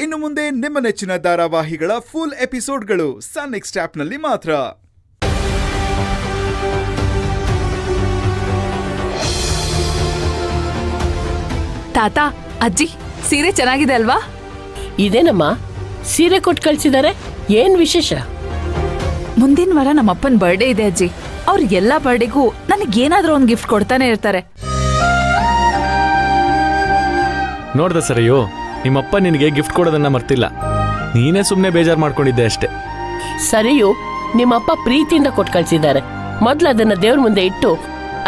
ಇನ್ನು ಮುಂದೆ ನಿಮ್ಮ ನೆಚ್ಚಿನ ಧಾರಾವಾಹಿಗಳ ಫುಲ್ ಎಪಿಸೋಡ್ಗಳು ಸನ್ ನೆಕ್ಸ್ಟ್ ಆಪ್ನಲ್ಲಿ ಮಾತ್ರ. ತಾತ, ಅಜ್ಜಿ, ಸೀರೆ ಚೆನ್ನಾಗಿದೆ ಅಲ್ವಾ? ಇದೇನಮ್ಮ, ಸೀರೆ ಕೊಟ್ಟು ಕಳ್ಸಿದಾರೆ, ಏನ್ ವಿಶೇಷ? ಮುಂದಿನ ವಾರ ನಮ್ಮಪ್ಪನ ಬರ್ಡೇ ಇದೆ ಅಜ್ಜಿ. ಅವ್ರ ಎಲ್ಲಾ ಬರ್ಡೇಗೂ ನನಗೇನಾದ್ರೂ ಒಂದು ಗಿಫ್ಟ್ ಕೊಡ್ತಾನೆ ಇರ್ತಾರೆ. ನೋಡ್ದ ಸರಿಯೋ, ನಿಮ್ಮಪ್ಪ ನಿನಗೆ ಗಿಫ್ಟ್ ಕೊಡೋದನ್ನ ಮರ್ತಿಲ್ಲ. ನೀನೇ ಸುಮ್ಮನೆ ಬೇಜಾರು ಮಾಡ್ಕೊಂಡಿದ್ದೆ ಅಷ್ಟೇ. ಸರಿಯು, ನಿಮ್ಮಪ್ಪ ಪ್ರೀತಿಯಿಂದ ಕೊಟ್ಟು ಕಳ್ಸಿದ್ದಾರೆ. ಮೊದ್ಲು ಅದನ್ನ ದೇವ್ರ ಮುಂದೆ ಇಟ್ಟು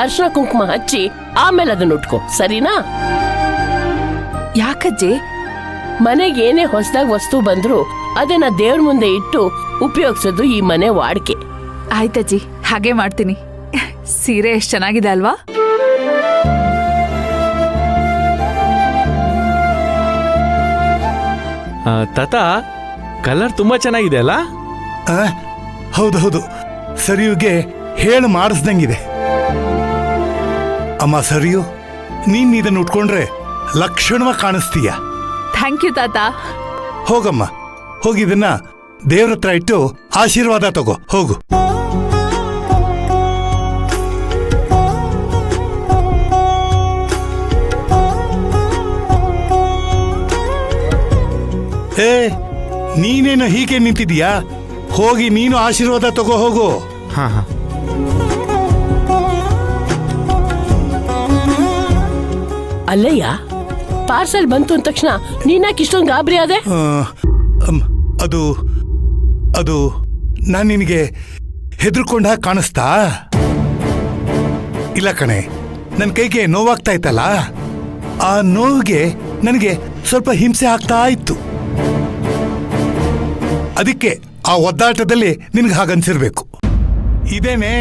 ಅರ್ಶಿನ ಕುಂಕುಮ ಹಚ್ಚಿ ಆಮೇಲೆ ಅದನ್ನ ಉಟ್ಕೋ, ಸರಿನಾ? ಯಾಕಜ್ಜಿ? ಮನೆಗೆ ಏನೇ ಹೊಸದಾಗಿ ವಸ್ತು ಬಂದ್ರು ಅದನ್ನ ದೇವ್ರ ಮುಂದೆ ಇಟ್ಟು ಉಪಯೋಗಿಸೋದು ಈ ಮನೆ ವಾಡಿಕೆ. ಆಯ್ತಜ್ಜಿ, ಹಾಗೆ ಮಾಡ್ತೀನಿ. ಸೀರೆ ಎಷ್ಟ್ ಚೆನ್ನಾಗಿದೆ ಅಲ್ವಾ? ತಾತ, ಕಲರ್ ತುಂಬಾ ಚೆನ್ನಾಗಿದೆ ಅಲ್ಲ? ಹೌದು, ಸರಿಯುಗೆ ಹೇಳು ಮಾಡಿಸ್ದಂಗಿದೆ. ಅಮ್ಮ ಸರಿಯು, ನೀನ್ ಇದನ್ನು ಉಟ್ಕೊಂಡ್ರೆ ಲಕ್ಷಣವಾಗಿ ಕಾಣಿಸ್ತೀಯ. ಥ್ಯಾಂಕ್ ಯು ತಾತ. ಹೋಗಮ್ಮ, ಹೋಗಿದನ್ನ ದೇವ್ರ ಹತ್ರ ಇಟ್ಟು ಆಶೀರ್ವಾದ ತಗೋ, ಹೋಗು. ನೀನೇನು ಹೀಗೆ ನಿಂತಿದೀಯಾ? ಹೋಗಿ ನೀನು ಆಶೀರ್ವಾದ ತಗೋ, ಹೋಗು. ಹಾ. ಅಲ್ಲಯ್ಯ, ಪಾರ್ಸೆಲ್ ಬಂತು ಅಂದ ತಕ್ಷಣ ನೀನಾಕ್ ಇಷ್ಟೊಂದು ಗಾಬರಿ ಆದೆ? ಅದು ನಾನು ನಿನಗೆ ಹೆದರ್ಕೊಂಡ ಕಾಣಿಸ್ತಾ? ಇಲ್ಲ ಕಣೆ, ನನ್ನ ಕೈಗೆ ನೋವಾಗ್ತಾ ಇತ್ತಲ್ಲ, ಆ ನೋವಿಗೆ ನನಗೆ ಸ್ವಲ್ಪ ಹಿಂಸೆ ಆಗ್ತಾ ಇತ್ತು. ಅದಕ್ಕೆ ಆ ಒದ್ದಾಟದಲ್ಲಿ ನಿನಗೆ ಹಾಗನ್ಸಿರ್ಬೇಕು. ಇದೇನೆ